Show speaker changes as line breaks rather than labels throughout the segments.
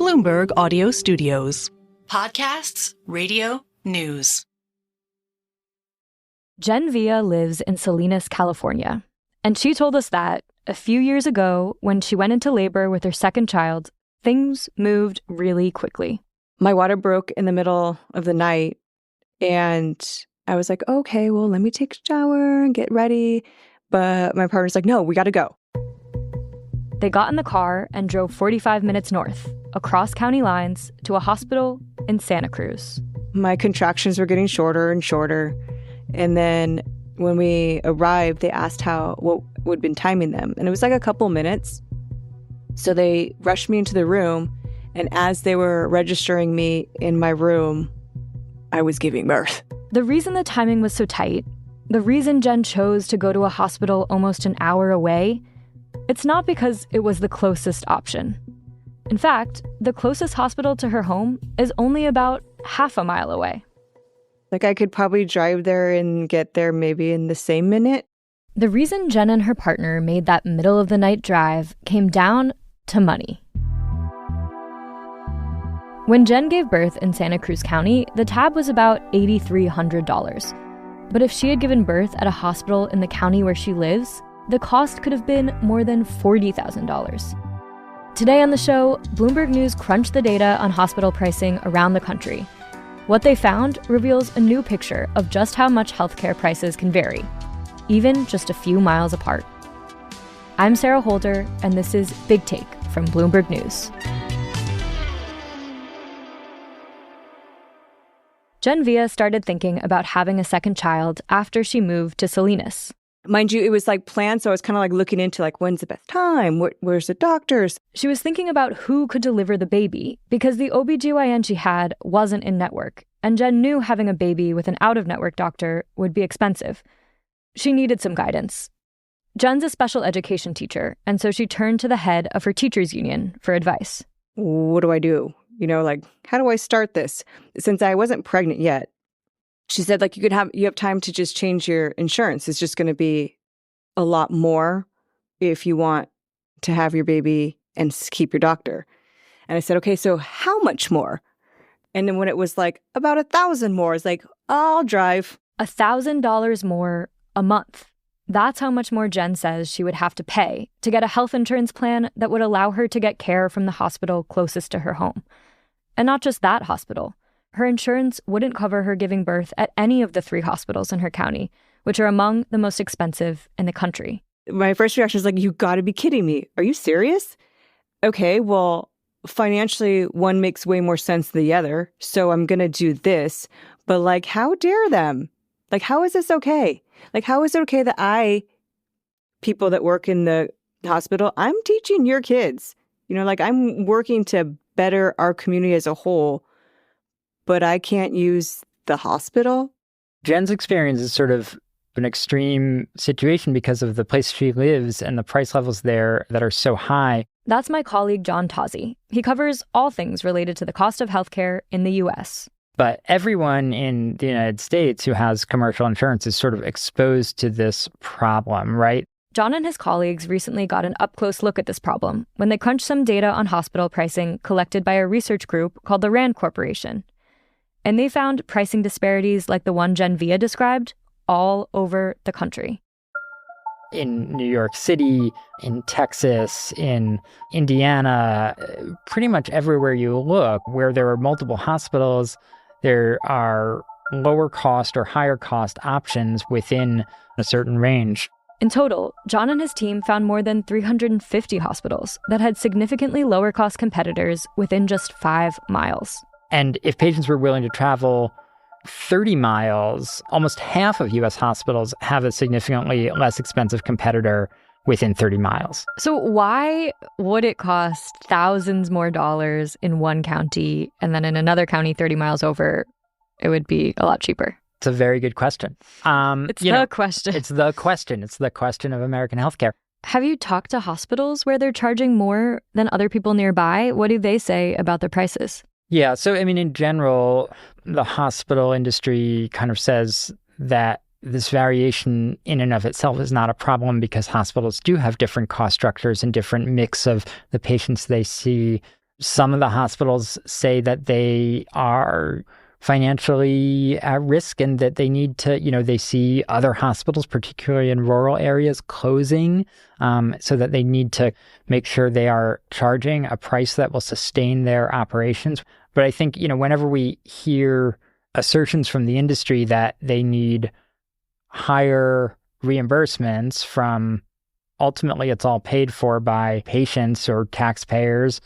Bloomberg Audio Studios.
Podcasts, radio, news.
Jen Villa lives in Salinas, California, and she told us that a few years ago, when she went into labor with her second child, things moved really quickly.
My water broke in the middle of the night, and I was like, okay, well, let me take a shower and get ready. But my partner's like, no, we got to go.
They got in the car and drove 45 minutes north, across county lines, to a hospital in Santa Cruz.
My contractions were getting shorter and shorter. And then when we arrived, they asked what would been timing them. And it was like a couple minutes. So they rushed me into the room. And as they were registering me in my room, I was giving birth.
The reason the timing was so tight, the reason Jen chose to go to a hospital almost an hour away, it's not because it was the closest option. In fact, the closest hospital to her home is only about half a mile away.
Like, I could probably drive there and get there maybe in the same minute.
The reason Jen and her partner made that middle-of-the-night drive came down to money. When Jen gave birth in Santa Cruz County, the tab was about $8,300. But if she had given birth at a hospital in the county where she lives, the cost could have been more than $40,000. Today on the show, Bloomberg News crunched the data on hospital pricing around the country. What they found reveals a new picture of just how much healthcare prices can vary, even just a few miles apart. I'm Sarah Holder, and this is Big Take from Bloomberg News. Jen Villa started thinking about having a second child after she moved to Salinas.
Mind you, it was like planned, so I was kind of like looking into like, when's the best time? Where's the doctors?
She was thinking about who could deliver the baby because the OBGYN she had wasn't in network, and Jen knew having a baby with an out-of-network doctor would be expensive. She needed some guidance. Jen's a special education teacher, and so she turned to the head of her teachers union for advice.
What do I do? Like, how do I start this? Since I wasn't pregnant yet, she said, like, you have time to just change your insurance. It's just going to be a lot more if you want to have your baby and keep your doctor. And I said, okay, so how much more? And then when it was like about $1,000 more, it's like, I'll drive.
$1,000 more a month. That's how much more Jen says she would have to pay to get a health insurance plan that would allow her to get care from the hospital closest to her home. And not just that hospital. Her insurance wouldn't cover her giving birth at any of the 3 hospitals in her county, which are among the most expensive in the country.
My first reaction is like, you got to be kidding me. Are you serious? Okay, well, financially, one makes way more sense than the other, so I'm going to do this. But, like, how dare them? Like, how is this okay? Like, how is it okay that people that work in the hospital, I'm teaching your kids. Like, I'm working to better our community as a whole, but I can't use the hospital?
Jen's experience is sort of an extreme situation because of the place she lives and the price levels there that are so high.
That's my colleague, John Tozzi. He covers all things related to the cost of healthcare in the U.S.
But everyone in the United States who has commercial insurance is sort of exposed to this problem, right?
John and his colleagues recently got an up-close look at this problem when they crunched some data on hospital pricing collected by a research group called the RAND Corporation. And they found pricing disparities like the one Jen Villa described all over the country.
In New York City, in Texas, in Indiana, pretty much everywhere you look, where there are multiple hospitals, there are lower cost or higher cost options within a certain range.
In total, John and his team found more than 350 hospitals that had significantly lower cost competitors within just 5 miles.
And if patients were willing to travel 30 miles, almost half of U.S. hospitals have a significantly less expensive competitor within 30 miles.
So why would it cost thousands more dollars in one county and then in another county 30 miles over, it would be a lot cheaper?
It's a very good question.
It's the question.
It's the question. It's the question of American healthcare.
Have you talked to hospitals where they're charging more than other people nearby? What do they say about the prices?
Yeah. So, in general, the hospital industry kind of says that this variation in and of itself is not a problem because hospitals do have different cost structures and different mix of the patients they see. Some of the hospitals say that they are financially at risk and that they need to, they see other hospitals, particularly in rural areas, closing, so that they need to make sure they are charging a price that will sustain their operations. But I think, whenever we hear assertions from the industry that they need higher reimbursements from, ultimately it's all paid for by patients or taxpayers,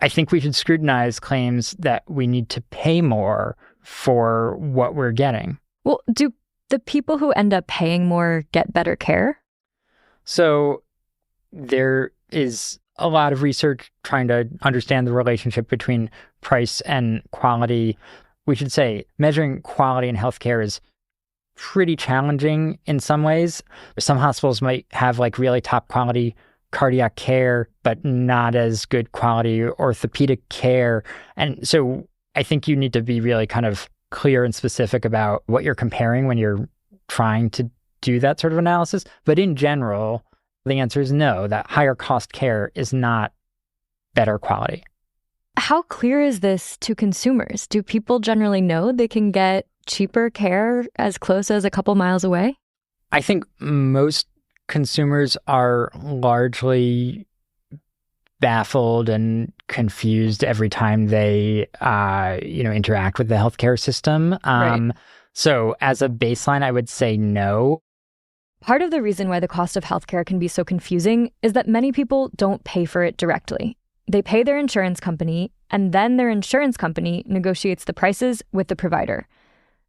I think we should scrutinize claims that we need to pay more for what we're getting.
Well, do the people who end up paying more get better care?
So there is a lot of research trying to understand the relationship between price and quality. We should say measuring quality in healthcare is pretty challenging in some ways. Some hospitals might have really top quality cardiac care, but not as good quality orthopedic care. And so I think you need to be really kind of clear and specific about what you're comparing when you're trying to do that sort of analysis. But in general, the answer is no, that higher cost care is not better quality.
How clear is this to consumers? Do people generally know they can get cheaper care as close as a couple miles away?
I think most consumers are largely baffled and confused every time they, interact with the healthcare system.
Right.
So as a baseline, I would say no.
Part of the reason why the cost of healthcare can be so confusing is that many people don't pay for it directly. They pay their insurance company, and then their insurance company negotiates the prices with the provider.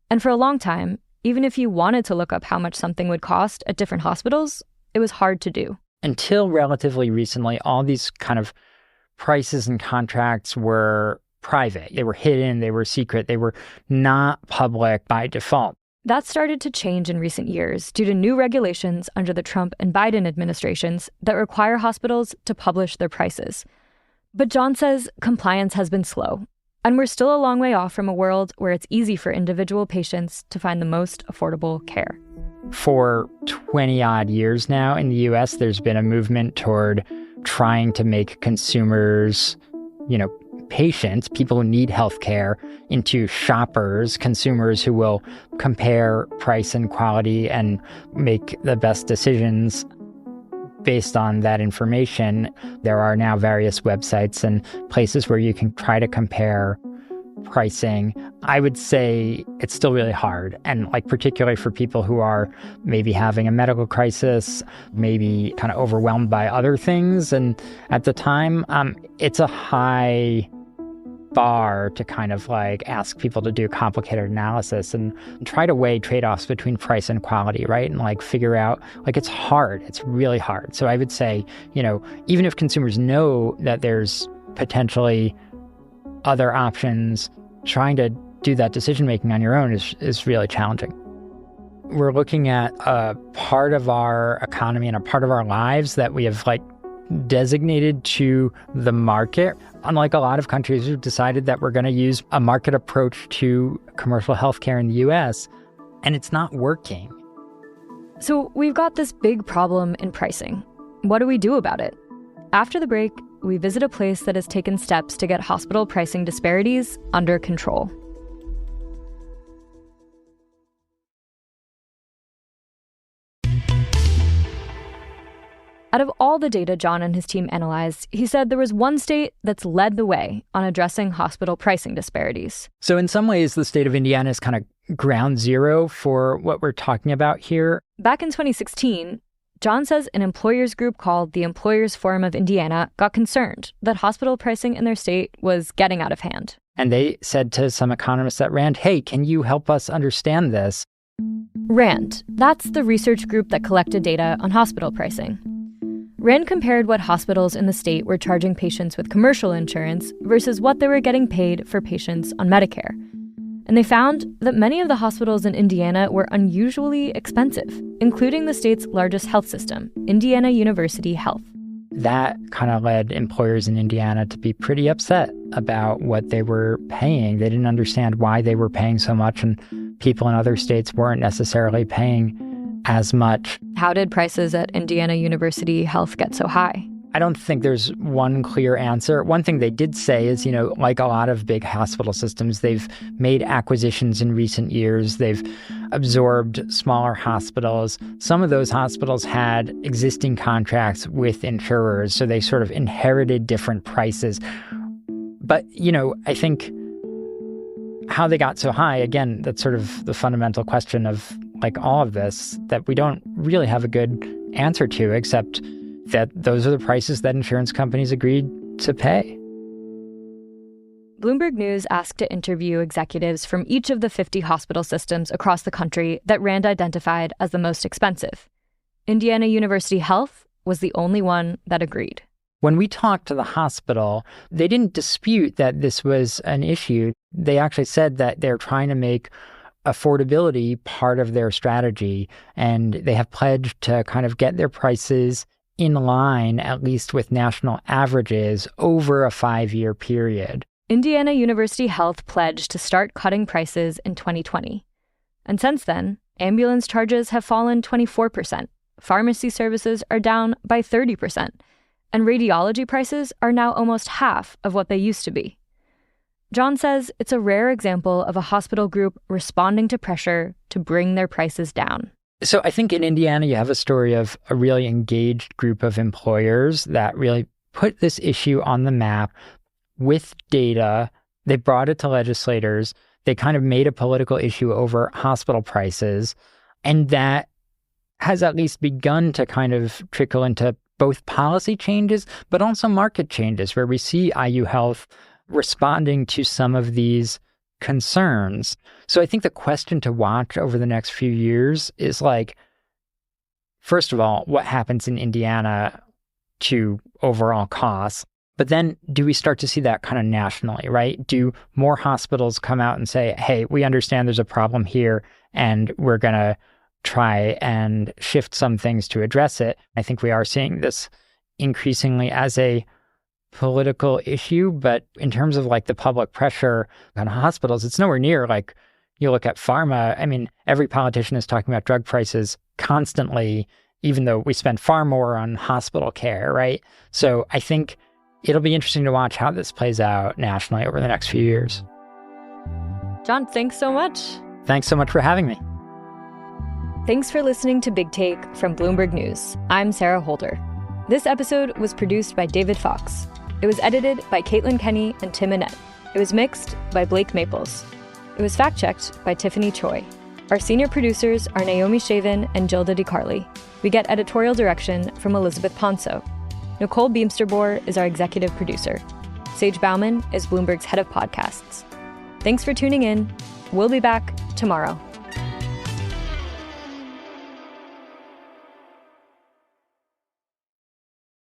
And for a long time, even if you wanted to look up how much something would cost at different hospitals, it was hard to do.
Until relatively recently, all these kind of prices and contracts were private. They were hidden, they were secret, they were not public by default.
That started to change in recent years due to new regulations under the Trump and Biden administrations that require hospitals to publish their prices. But John says compliance has been slow, and we're still a long way off from a world where it's easy for individual patients to find the most affordable care.
For 20-odd years now in the U.S., there's been a movement toward trying to make consumers, patients, people who need healthcare, into shoppers, consumers who will compare price and quality and make the best decisions based on that information. There are now various websites and places where you can try to compare pricing. I would say it's still really hard. And particularly for people who are maybe having a medical crisis, maybe kind of overwhelmed by other things. And at the time, it's a high bar to kind of ask people to do complicated analysis and try to weigh trade-offs between price and quality, right? And figure out, it's hard. It's really hard. So I would say, even if consumers know that there's potentially other options, trying to do that decision-making on your own is really challenging. We're looking at a part of our economy and a part of our lives that we have designated to the market. Unlike a lot of countries who've decided that we're going to use a market approach to commercial healthcare in the US, and it's not working.
So we've got this big problem in pricing. What do we do about it? After the break, we visit a place that has taken steps to get hospital pricing disparities under control. Out of all the data John and his team analyzed, he said there was one state that's led the way on addressing hospital pricing disparities.
So in some ways, the state of Indiana is kind of ground zero for what we're talking about here.
Back in 2016, John says an employers group called the Employers Forum of Indiana got concerned that hospital pricing in their state was getting out of hand.
And they said to some economists at RAND, hey, can you help us understand this?
RAND, that's the research group that collected data on hospital pricing. RAND compared what hospitals in the state were charging patients with commercial insurance versus what they were getting paid for patients on Medicare. And they found that many of the hospitals in Indiana were unusually expensive, including the state's largest health system, Indiana University Health.
That kind of led employers in Indiana to be pretty upset about what they were paying. They didn't understand why they were paying so much, and people in other states weren't necessarily paying as much.
How did prices at Indiana University Health get so high?
I don't think there's one clear answer. One thing they did say is, like a lot of big hospital systems, they've made acquisitions in recent years. They've absorbed smaller hospitals. Some of those hospitals had existing contracts with insurers, so they sort of inherited different prices. But, I think how they got so high, again, that's sort of the fundamental question of like all of this that we don't really have a good answer to, except that those are the prices that insurance companies agreed to pay.
Bloomberg News asked to interview executives from each of the 50 hospital systems across the country that Rand identified as the most expensive. Indiana University Health was the only one that agreed.
When we talked to the hospital, they didn't dispute that this was an issue. They actually said that they're trying to make affordability part of their strategy, and they have pledged to kind of get their prices in line, at least with national averages, over a 5-year period.
Indiana University Health pledged to start cutting prices in 2020. And since then, ambulance charges have fallen 24%, pharmacy services are down by 30%, and radiology prices are now almost half of what they used to be. John says it's a rare example of a hospital group responding to pressure to bring their prices down.
So I think in Indiana, you have a story of a really engaged group of employers that really put this issue on the map with data. They brought it to legislators. They kind of made a political issue over hospital prices. And that has at least begun to kind of trickle into both policy changes, but also market changes, where we see IU Health responding to some of these concerns. So I think the question to watch over the next few years is like, first of all, what happens in Indiana to overall costs? But then do we start to see that kind of nationally, right? Do more hospitals come out and say, hey, we understand there's a problem here and we're going to try and shift some things to address it? I think we are seeing this increasingly as a political issue, but in terms of like the public pressure on hospitals, it's nowhere near like you look at pharma. I mean, every politician is talking about drug prices constantly, even though we spend far more on hospital care, right? So I think it'll be interesting to watch how this plays out nationally over the next few years.
John, thanks so much.
Thanks so much for having me.
Thanks for listening to Big Take from Bloomberg News. I'm Sarah Holder. This episode was produced by David Fox. It was edited by Caitlin Kenny and Tim Annette. It was mixed by Blake Maples. It was fact-checked by Tiffany Choi. Our senior producers are Naomi Shavin and Gilda DiCarli. We get editorial direction from Elizabeth Ponso. Nicole Beamsterboer is our executive producer. Sage Bauman is Bloomberg's head of podcasts. Thanks for tuning in. We'll be back tomorrow.